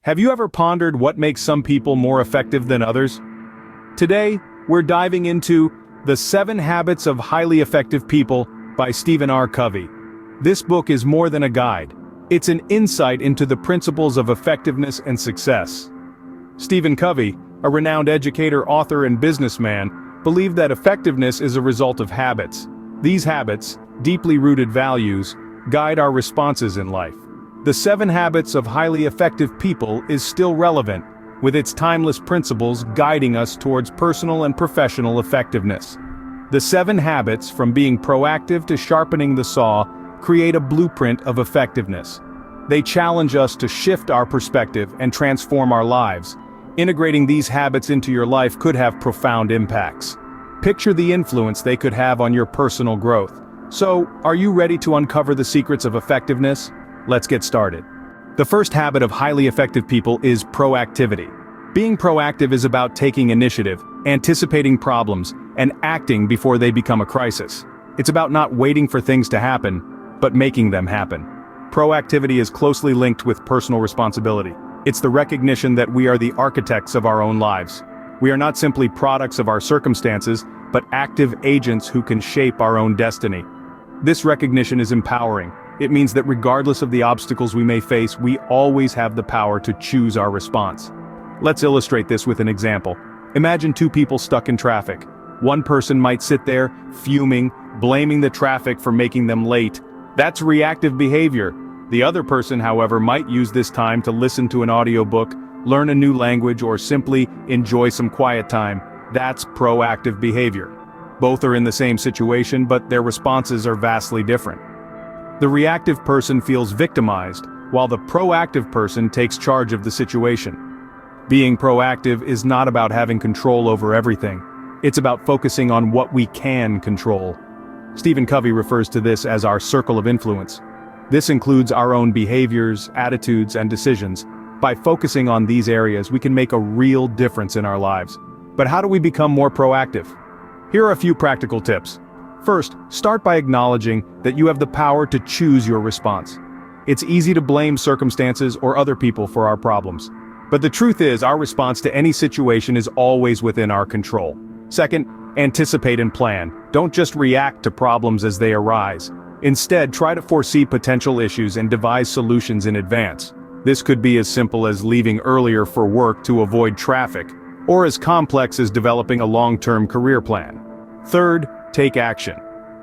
Have you ever pondered what makes some people more effective than others? Today, we're diving into The 7 Habits of Highly Effective People by Stephen R. Covey. This book is more than a guide. It's an insight into the principles of effectiveness and success. Stephen Covey, a renowned educator, author, and businessman, believed that effectiveness is a result of habits. These habits, deeply rooted values, guide our responses in life. The 7 Habits of Highly Effective People is still relevant, with its timeless principles guiding us towards personal and professional effectiveness. The 7 habits, from being proactive to sharpening the saw, create a blueprint of effectiveness. They challenge us to shift our perspective and transform our lives. Integrating these habits into your life could have profound impacts. Picture the influence they could have on your personal growth. So, are you ready to uncover the secrets of effectiveness? Let's get started. The first habit of highly effective people is proactivity. Being proactive is about taking initiative, anticipating problems, and acting before they become a crisis. It's about not waiting for things to happen, but making them happen. Proactivity is closely linked with personal responsibility. It's the recognition that we are the architects of our own lives. We are not simply products of our circumstances, but active agents who can shape our own destiny. This recognition is empowering. It means that regardless of the obstacles we may face, we always have the power to choose our response. Let's illustrate this with an example. Imagine 2 people stuck in traffic. One person might sit there, fuming, blaming the traffic for making them late. That's reactive behavior. The other person, however, might use this time to listen to an audiobook, learn a new language, or simply enjoy some quiet time. That's proactive behavior. Both are in the same situation, but their responses are vastly different. The reactive person feels victimized, while the proactive person takes charge of the situation. Being proactive is not about having control over everything. It's about focusing on what we can control. Stephen Covey refers to this as our circle of influence. This includes our own behaviors, attitudes, and decisions. By focusing on these areas, we can make a real difference in our lives. But how do we become more proactive? Here are a few practical tips. First, start by acknowledging that you have the power to choose your response. It's easy to blame circumstances or other people for our problems. But the truth is, our response to any situation is always within our control. Second, anticipate and plan. Don't just react to problems as they arise. Instead, try to foresee potential issues and devise solutions in advance. This could be as simple as leaving earlier for work to avoid traffic, or as complex as developing a long-term career plan. Third, take action.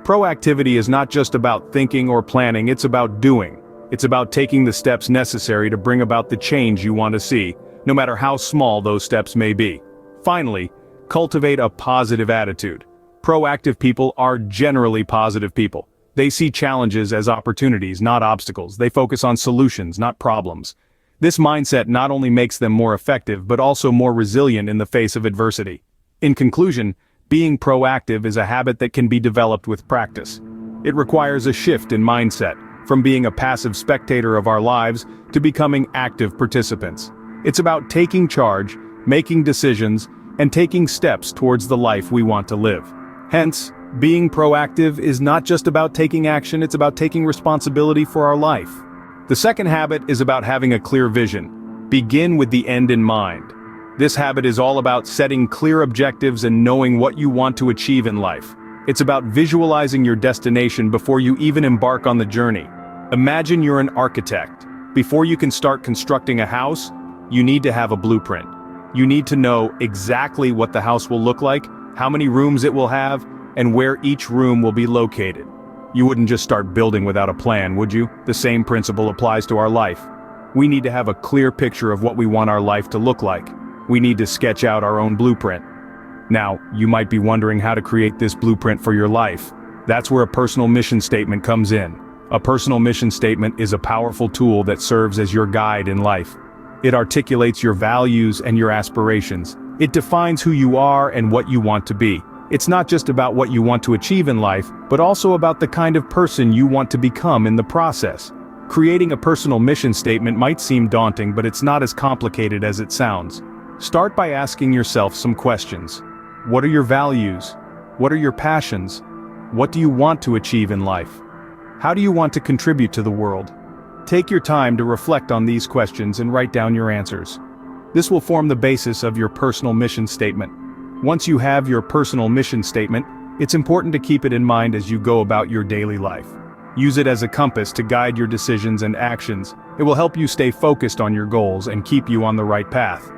Proactivity is not just about thinking or planning, it's about doing. It's about taking the steps necessary to bring about the change you want to see, no matter how small those steps may be. Finally, cultivate a positive attitude. Proactive people are generally positive people. They see challenges as opportunities, not obstacles. They focus on solutions, not problems. This mindset not only makes them more effective, but also more resilient in the face of adversity. In conclusion, being proactive is a habit that can be developed with practice. It requires a shift in mindset, from being a passive spectator of our lives to becoming active participants. It's about taking charge, making decisions, and taking steps towards the life we want to live. Hence, being proactive is not just about taking action, it's about taking responsibility for our life. The second habit is about having a clear vision. Begin with the end in mind. This habit is all about setting clear objectives and knowing what you want to achieve in life. It's about visualizing your destination before you even embark on the journey. Imagine you're an architect. Before you can start constructing a house, you need to have a blueprint. You need to know exactly what the house will look like, how many rooms it will have, and where each room will be located. You wouldn't just start building without a plan, would you? The same principle applies to our life. We need to have a clear picture of what we want our life to look like. We need to sketch out our own blueprint. Now, you might be wondering how to create this blueprint for your life. That's where a personal mission statement comes in. A personal mission statement is a powerful tool that serves as your guide in life. It articulates your values and your aspirations. It defines who you are and what you want to be. It's not just about what you want to achieve in life, but also about the kind of person you want to become in the process. Creating a personal mission statement might seem daunting, but it's not as complicated as it sounds. Start by asking yourself some questions. What are your values? What are your passions? What do you want to achieve in life? How do you want to contribute to the world? Take your time to reflect on these questions and write down your answers. This will form the basis of your personal mission statement. Once you have your personal mission statement, it's important to keep it in mind as you go about your daily life. Use it as a compass to guide your decisions and actions. It will help you stay focused on your goals and keep you on the right path.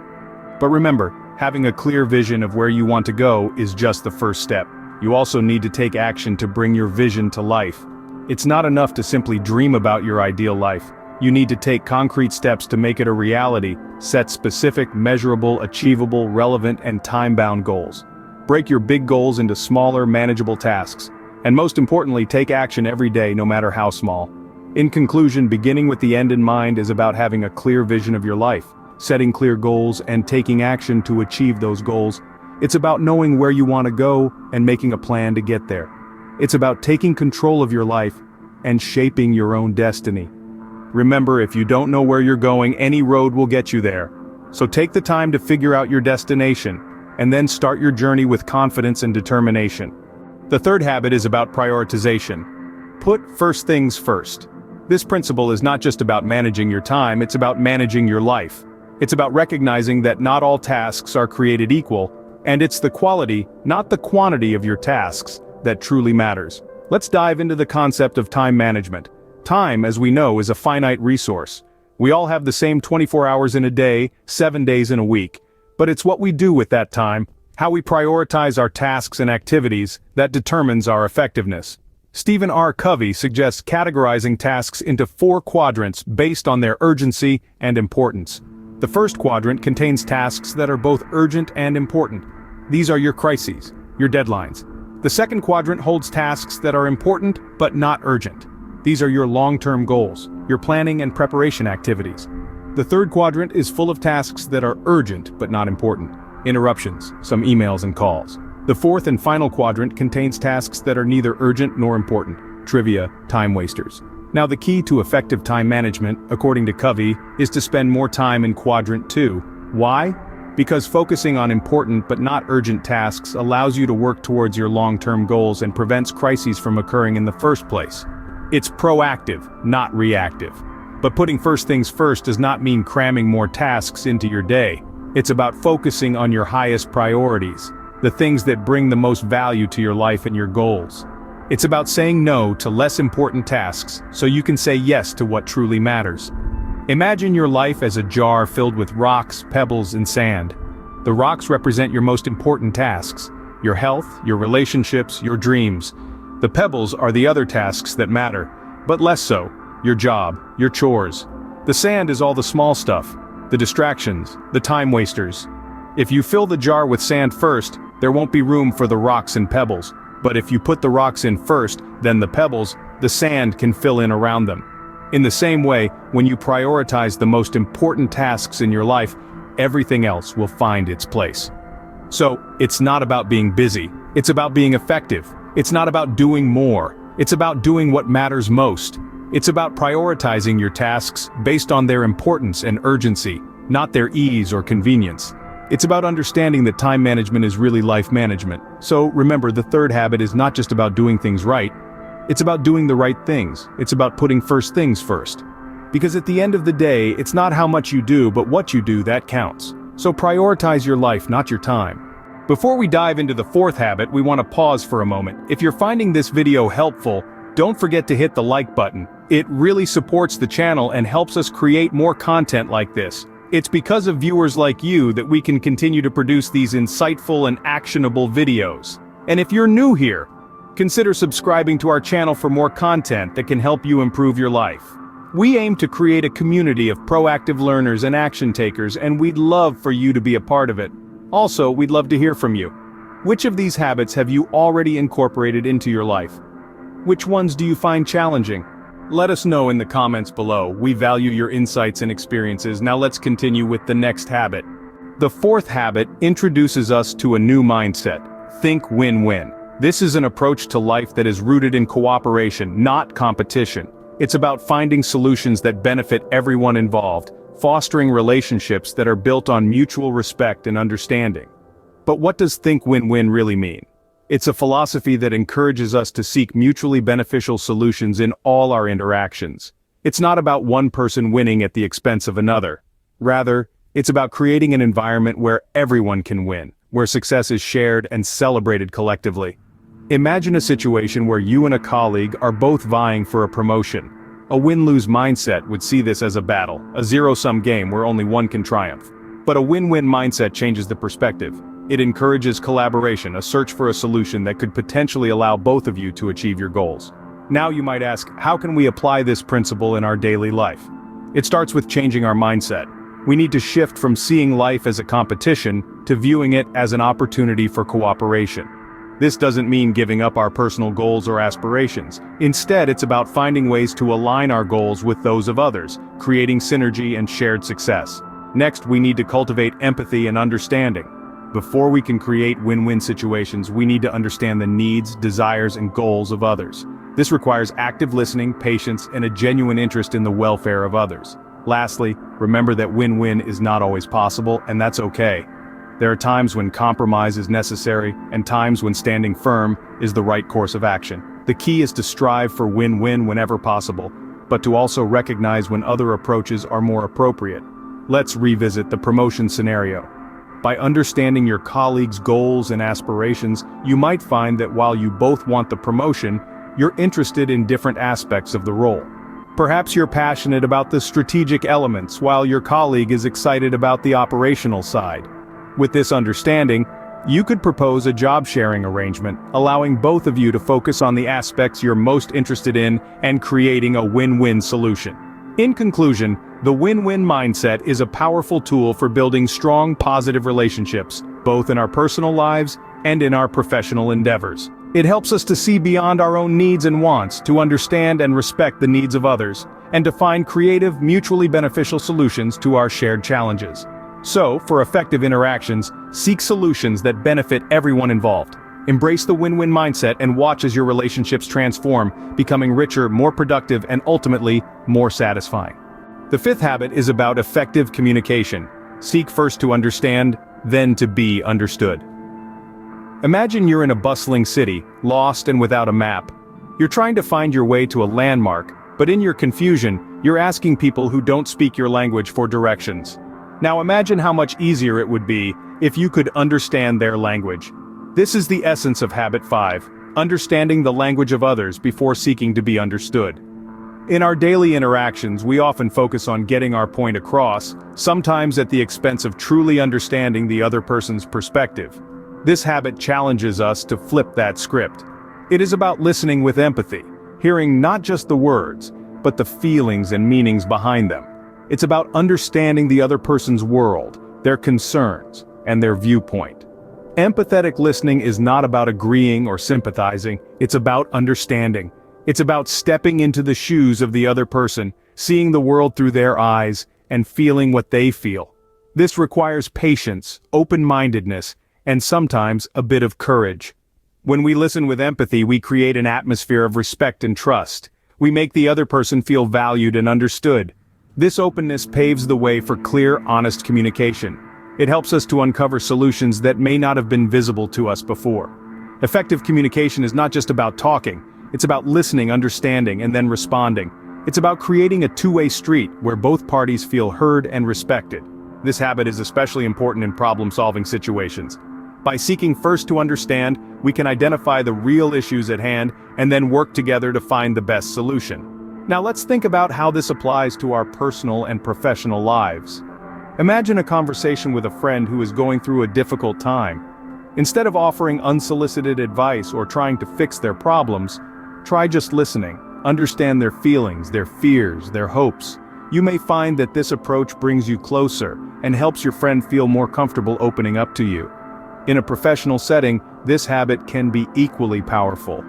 But remember, having a clear vision of where you want to go is just the first step. You also need to take action to bring your vision to life. It's not enough to simply dream about your ideal life. You need to take concrete steps to make it a reality. Set specific, measurable, achievable, relevant, and time-bound goals. Break your big goals into smaller, manageable tasks. And most importantly, take action every day, no matter how small. In conclusion, beginning with the end in mind is about having a clear vision of your life, setting clear goals, and taking action to achieve those goals. It's about knowing where you want to go and making a plan to get there. It's about taking control of your life and shaping your own destiny. Remember, if you don't know where you're going, any road will get you there. So take the time to figure out your destination, and then start your journey with confidence and determination. The third habit is about prioritization. Put first things first. This principle is not just about managing your time, it's about managing your life. It's about recognizing that not all tasks are created equal, and it's the quality, not the quantity of your tasks, that truly matters. Let's dive into the concept of time management. Time, as we know, is a finite resource. We all have the same 24 hours in a day, 7 days in a week. But it's what we do with that time, how we prioritize our tasks and activities, that determines our effectiveness. Stephen R. Covey suggests categorizing tasks into 4 quadrants based on their urgency and importance. The first quadrant contains tasks that are both urgent and important. These are your crises, your deadlines. The second quadrant holds tasks that are important but not urgent. These are your long-term goals, your planning and preparation activities. The third quadrant is full of tasks that are urgent but not important. Interruptions, some emails and calls. The fourth and final quadrant contains tasks that are neither urgent nor important. Trivia, time wasters. Now the key to effective time management, according to Covey, is to spend more time in quadrant 2. Why? Because focusing on important but not urgent tasks allows you to work towards your long-term goals and prevents crises from occurring in the first place. It's proactive, not reactive. But putting first things first does not mean cramming more tasks into your day. It's about focusing on your highest priorities, the things that bring the most value to your life and your goals. It's about saying no to less important tasks so you can say yes to what truly matters. Imagine your life as a jar filled with rocks, pebbles, and sand. The rocks represent your most important tasks, your health, your relationships, your dreams. The pebbles are the other tasks that matter, but less so, your job, your chores. The sand is all the small stuff, the distractions, the time wasters. If you fill the jar with sand first, there won't be room for the rocks and pebbles. But if you put the rocks in first, then the pebbles, the sand can fill in around them. In the same way, when you prioritize the most important tasks in your life, everything else will find its place. So, it's not about being busy, it's about being effective. It's not about doing more, it's about doing what matters most. It's about prioritizing your tasks based on their importance and urgency, not their ease or convenience. It's about understanding that time management is really life management. So remember, the third habit is not just about doing things right, it's about doing the right things. It's about putting first things first. Because at the end of the day, it's not how much you do, but what you do that counts. So prioritize your life, not your time. Before we dive into the fourth habit, we want to pause for a moment. If you're finding this video helpful, don't forget to hit the like button. It really supports the channel and helps us create more content like this. It's because of viewers like you that we can continue to produce these insightful and actionable videos. And if you're new here, consider subscribing to our channel for more content that can help you improve your life. We aim to create a community of proactive learners and action takers, and we'd love for you to be a part of it. Also, we'd love to hear from you. Which of these habits have you already incorporated into your life? Which ones do you find challenging? Let us know in the comments below. We value your insights and experiences. Now let's continue with the next habit. The fourth habit introduces us to a new mindset. Think win-win. This is an approach to life that is rooted in cooperation, not competition. It's about finding solutions that benefit everyone involved, fostering relationships that are built on mutual respect and understanding. But what does think win-win really mean? It's a philosophy that encourages us to seek mutually beneficial solutions in all our interactions. It's not about one person winning at the expense of another. Rather, it's about creating an environment where everyone can win, where success is shared and celebrated collectively. Imagine a situation where you and a colleague are both vying for a promotion. A win-lose mindset would see this as a battle, a zero-sum game where only one can triumph. But a win-win mindset changes the perspective. It encourages collaboration, a search for a solution that could potentially allow both of you to achieve your goals. Now you might ask, how can we apply this principle in our daily life? It starts with changing our mindset. We need to shift from seeing life as a competition to viewing it as an opportunity for cooperation. This doesn't mean giving up our personal goals or aspirations. Instead, it's about finding ways to align our goals with those of others, creating synergy and shared success. Next, we need to cultivate empathy and understanding. Before we can create win-win situations, we need to understand the needs, desires, and goals of others. This requires active listening, patience, and a genuine interest in the welfare of others. Lastly, remember that win-win is not always possible, and that's okay. There are times when compromise is necessary, and times when standing firm is the right course of action. The key is to strive for win-win whenever possible, but to also recognize when other approaches are more appropriate. Let's revisit the promotion scenario. By understanding your colleagues' goals and aspirations, you might find that while you both want the promotion, you're interested in different aspects of the role. Perhaps you're passionate about the strategic elements while your colleague is excited about the operational side. With this understanding, you could propose a job-sharing arrangement, allowing both of you to focus on the aspects you're most interested in and creating a win-win solution. In conclusion, the win-win mindset is a powerful tool for building strong, positive relationships, both in our personal lives and in our professional endeavors. It helps us to see beyond our own needs and wants, to understand and respect the needs of others, and to find creative, mutually beneficial solutions to our shared challenges. So, for effective interactions, seek solutions that benefit everyone involved. Embrace the win-win mindset and watch as your relationships transform, becoming richer, more productive, and ultimately, more satisfying. The fifth habit is about effective communication. Seek first to understand, then to be understood. Imagine you're in a bustling city, lost and without a map. You're trying to find your way to a landmark, but in your confusion, you're asking people who don't speak your language for directions. Now imagine how much easier it would be if you could understand their language. This is the essence of Habit 5, understanding the language of others before seeking to be understood. In our daily interactions, we often focus on getting our point across, sometimes at the expense of truly understanding the other person's perspective. This habit challenges us to flip that script. It is about listening with empathy, hearing not just the words, but the feelings and meanings behind them. It's about understanding the other person's world, their concerns, and their viewpoint. Empathetic listening is not about agreeing or sympathizing, it's about understanding. It's about stepping into the shoes of the other person, seeing the world through their eyes, and feeling what they feel. This requires patience, open-mindedness, and sometimes a bit of courage. When we listen with empathy, we create an atmosphere of respect and trust. We make the other person feel valued and understood. This openness paves the way for clear, honest communication. It helps us to uncover solutions that may not have been visible to us before. Effective communication is not just about talking, it's about listening, understanding, and then responding. It's about creating a two-way street where both parties feel heard and respected. This habit is especially important in problem-solving situations. By seeking first to understand, we can identify the real issues at hand and then work together to find the best solution. Now let's think about how this applies to our personal and professional lives. Imagine a conversation with a friend who is going through a difficult time. Instead of offering unsolicited advice or trying to fix their problems, try just listening. Understand their feelings, their fears, their hopes. You may find that this approach brings you closer and helps your friend feel more comfortable opening up to you. In a professional setting, this habit can be equally powerful.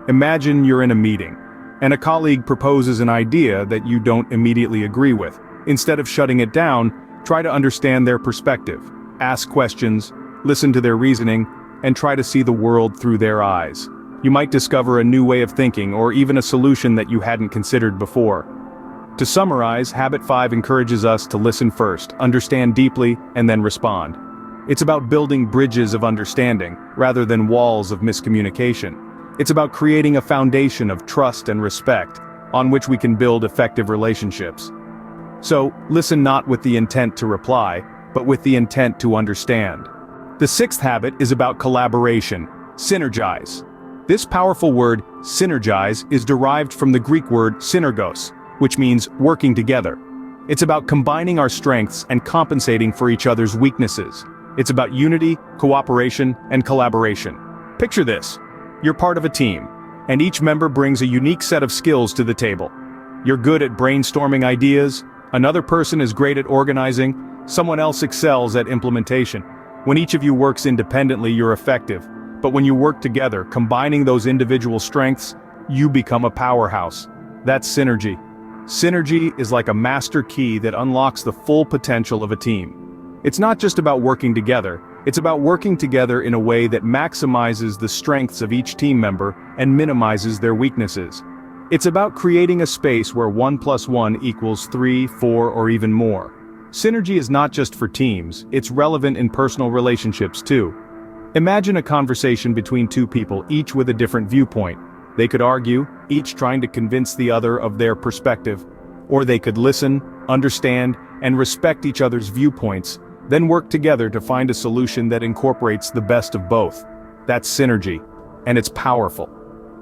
Imagine you're in a meeting, and a colleague proposes an idea that you don't immediately agree with. Instead of shutting it down, try to understand their perspective. Ask questions, listen to their reasoning, and try to see the world through their eyes. You might discover a new way of thinking or even a solution that you hadn't considered before. To summarize, Habit 5 encourages us to listen first, understand deeply, and then respond. It's about building bridges of understanding, rather than walls of miscommunication. It's about creating a foundation of trust and respect. on which we can build effective relationships. So, listen not with the intent to reply, but with the intent to understand. The sixth habit is about collaboration, synergize. This powerful word, synergize, is derived from the Greek word synergos, which means working together. It's about combining our strengths and compensating for each other's weaknesses. It's about unity, cooperation, and collaboration. Picture this. You're part of a team, and each member brings a unique set of skills to the table. You're good at brainstorming ideas, another person is great at organizing, someone else excels at implementation. When each of you works independently, you're effective. But when you work together, combining those individual strengths, you become a powerhouse. That's synergy. Synergy is like a master key that unlocks the full potential of a team. It's not just about working together, it's about working together in a way that maximizes the strengths of each team member and minimizes their weaknesses. It's about creating a space where 1 + 1 = 3, 4, or even more. Synergy is not just for teams, it's relevant in personal relationships too. Imagine a conversation between two people, each with a different viewpoint. They could argue, each trying to convince the other of their perspective. Or they could listen, understand, and respect each other's viewpoints, then work together to find a solution that incorporates the best of both. That's synergy, and it's powerful.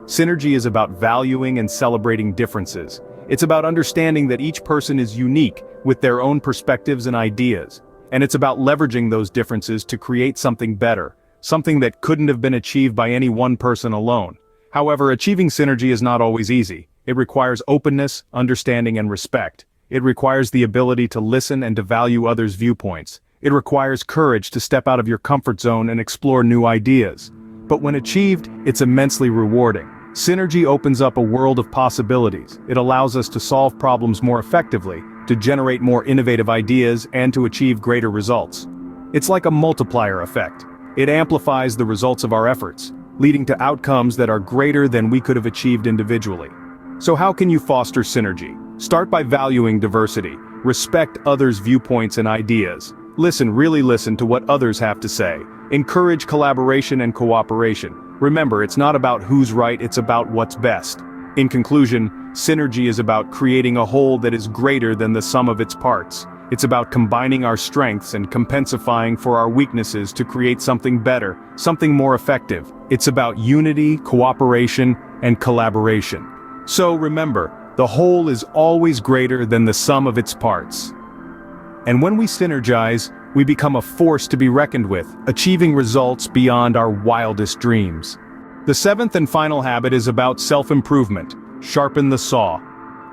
Synergy is about valuing and celebrating differences. It's about understanding that each person is unique, with their own perspectives and ideas. And it's about leveraging those differences to create something better, something that couldn't have been achieved by any one person alone. However, achieving synergy is not always easy. It requires openness, understanding, and respect. It requires the ability to listen and to value others' viewpoints. It requires courage to step out of your comfort zone and explore new ideas. But when achieved, it's immensely rewarding. Synergy opens up a world of possibilities. It allows us to solve problems more effectively, to generate more innovative ideas, and to achieve greater results. It's like a multiplier effect. It amplifies the results of our efforts, leading to outcomes that are greater than we could have achieved individually. So how can you foster synergy? Start by valuing diversity. Respect others' viewpoints and ideas. Really listen to what others have to say. Encourage collaboration and cooperation. Remember, it's not about who's right, it's about what's best. In conclusion, synergy is about creating a whole that is greater than the sum of its parts. It's about combining our strengths and compensifying for our weaknesses to create something better, something more effective. It's about unity, cooperation, and collaboration. So remember, the whole is always greater than the sum of its parts. And when we synergize, we become a force to be reckoned with, achieving results beyond our wildest dreams. The seventh and final habit is about self-improvement. Sharpen the saw.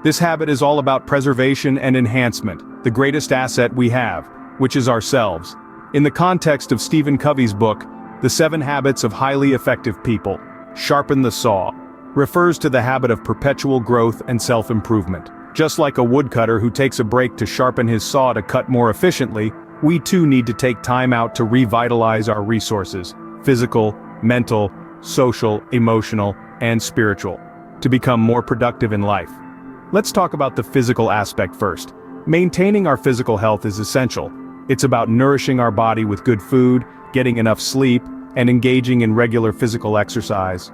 This habit is all about preservation and enhancement, the greatest asset we have, which is ourselves. In the context of Stephen Covey's book, The 7 Habits of Highly Effective People, sharpen the saw refers to the habit of perpetual growth and self-improvement. Just like a woodcutter who takes a break to sharpen his saw to cut more efficiently, we too need to take time out to revitalize our resources, physical, mental, social, emotional, and spiritual, to become more productive in life. Let's talk about the physical aspect first. Maintaining our physical health is essential. It's about nourishing our body with good food, getting enough sleep, and engaging in regular physical exercise.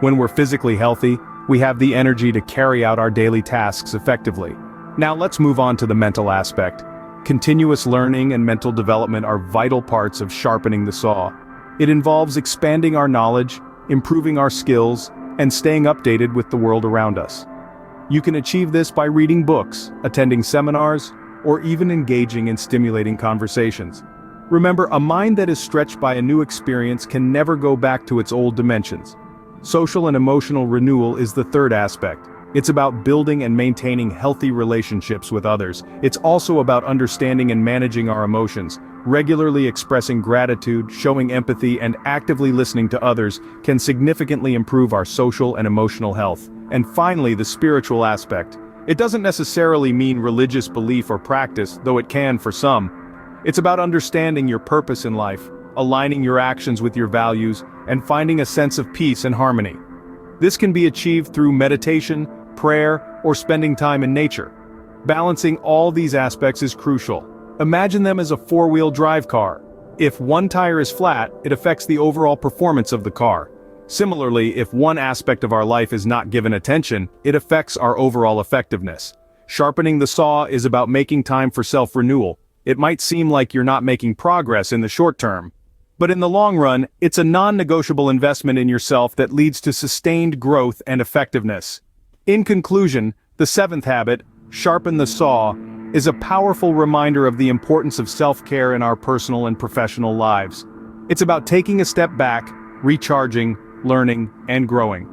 When we're physically healthy, we have the energy to carry out our daily tasks effectively. Now let's move on to the mental aspect. Continuous learning and mental development are vital parts of sharpening the saw. It involves expanding our knowledge, improving our skills, and staying updated with the world around us. You can achieve this by reading books, attending seminars, or even engaging in stimulating conversations. Remember, a mind that is stretched by a new experience can never go back to its old dimensions. Social and emotional renewal is the third aspect. It's about building and maintaining healthy relationships with others. It's also about understanding and managing our emotions. Regularly expressing gratitude, showing empathy, and actively listening to others can significantly improve our social and emotional health. And finally, the spiritual aspect. It doesn't necessarily mean religious belief or practice, though it can for some. It's about understanding your purpose in life, aligning your actions with your values, and finding a sense of peace and harmony. This can be achieved through meditation, prayer, or spending time in nature. Balancing all these aspects is crucial. Imagine them as a four-wheel drive car. If one tire is flat, it affects the overall performance of the car. Similarly, if one aspect of our life is not given attention, it affects our overall effectiveness. Sharpening the saw is about making time for self-renewal. It might seem like you're not making progress in the short term, but in the long run, it's a non-negotiable investment in yourself that leads to sustained growth and effectiveness. In conclusion, the seventh habit, sharpen the saw, is a powerful reminder of the importance of self-care in our personal and professional lives. It's about taking a step back, recharging, learning, and growing.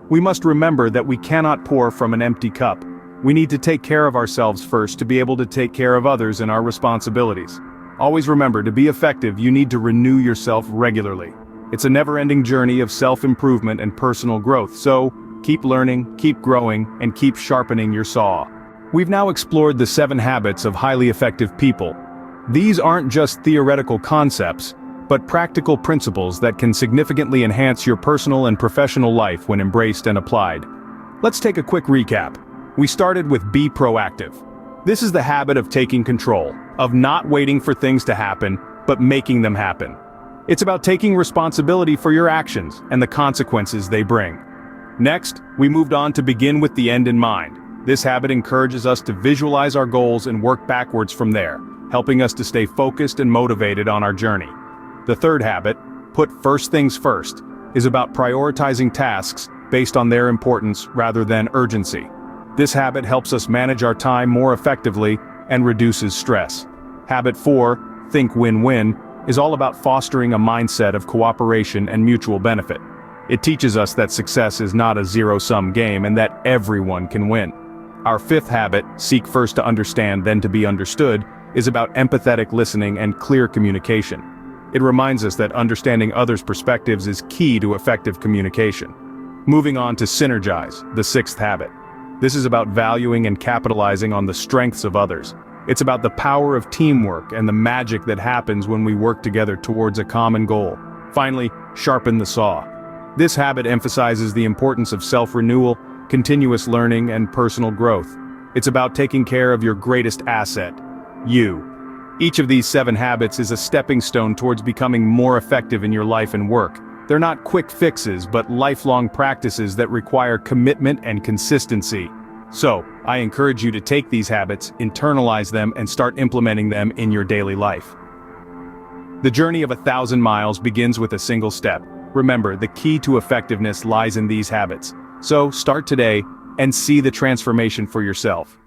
We must remember that we cannot pour from an empty cup. We need to take care of ourselves first to be able to take care of others in our responsibilities. Always remember, to be effective, you need to renew yourself regularly. It's a never-ending journey of self-improvement and personal growth, so keep learning, keep growing, and keep sharpening your saw. We've now explored the 7 habits of highly effective people. These aren't just theoretical concepts, but practical principles that can significantly enhance your personal and professional life when embraced and applied. Let's take a quick recap. We started with be proactive. This is the habit of taking control, of not waiting for things to happen, but making them happen. It's about taking responsibility for your actions and the consequences they bring. Next, we moved on to begin with the end in mind. This habit encourages us to visualize our goals and work backwards from there, helping us to stay focused and motivated on our journey. The third habit, put first things first, is about prioritizing tasks based on their importance rather than urgency. This habit helps us manage our time more effectively and reduces stress. Habit 4, think win-win, is all about fostering a mindset of cooperation and mutual benefit. It teaches us that success is not a zero-sum game and that everyone can win. Our fifth habit, seek first to understand then to be understood, is about empathetic listening and clear communication. It reminds us that understanding others' perspectives is key to effective communication. Moving on to synergize, the sixth habit. This is about valuing and capitalizing on the strengths of others. It's about the power of teamwork and the magic that happens when we work together towards a common goal. Finally, sharpen the saw. This habit emphasizes the importance of self-renewal, continuous learning, and personal growth. It's about taking care of your greatest asset, you. Each of these 7 habits is a stepping stone towards becoming more effective in your life and work. They're not quick fixes, but lifelong practices that require commitment and consistency. So, I encourage you to take these habits, internalize them, and start implementing them in your daily life. The journey of 1,000 miles begins with a single step. Remember, the key to effectiveness lies in these habits. So, start today and see the transformation for yourself.